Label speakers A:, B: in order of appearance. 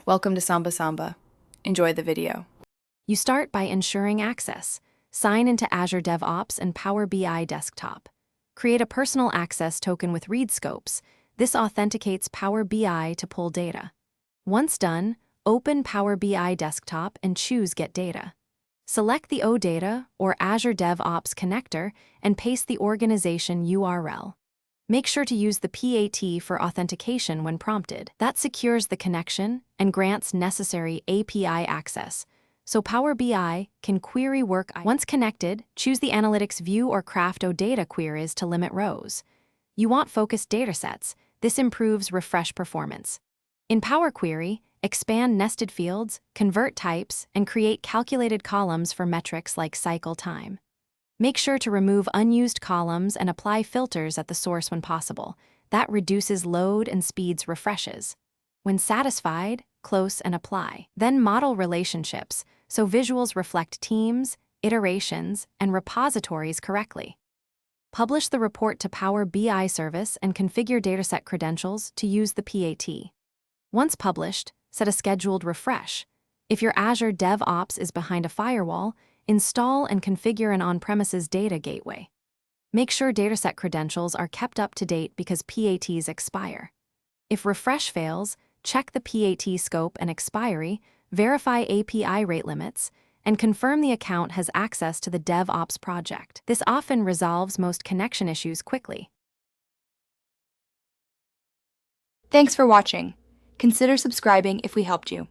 A: Welcome to Samba Samba. Enjoy the video.
B: You start by ensuring access. Sign into Azure DevOps and Power BI Desktop. Create a personal access token with read scopes. This authenticates Power BI to pull data. Once done, open Power BI Desktop and choose Get Data. Select the OData or Azure DevOps connector and paste the organization URL. Make sure to use the PAT for authentication when prompted. That secures the connection and grants necessary API access, so Power BI can query work. Once connected, choose the Analytics View or Craft OData queries to limit rows. You want focused datasets. This improves refresh performance. In Power Query, expand nested fields, convert types, and create calculated columns for metrics like cycle time. Make sure to remove unused columns and apply filters at the source when possible. That reduces load and speeds refreshes. When satisfied, close and apply. Then model relationships, so visuals reflect teams, iterations, and repositories correctly. Publish the report to Power BI service and configure dataset credentials to use the PAT. Once published, set a scheduled refresh. If your Azure DevOps is behind a firewall, install and configure an on-premises data gateway. Make sure dataset credentials are kept up to date because PATs expire. If refresh fails, check the PAT scope and expiry, verify API rate limits, and confirm the account has access to the DevOps project. This often resolves most connection issues quickly.
C: Thanks for watching. Consider subscribing if we helped you.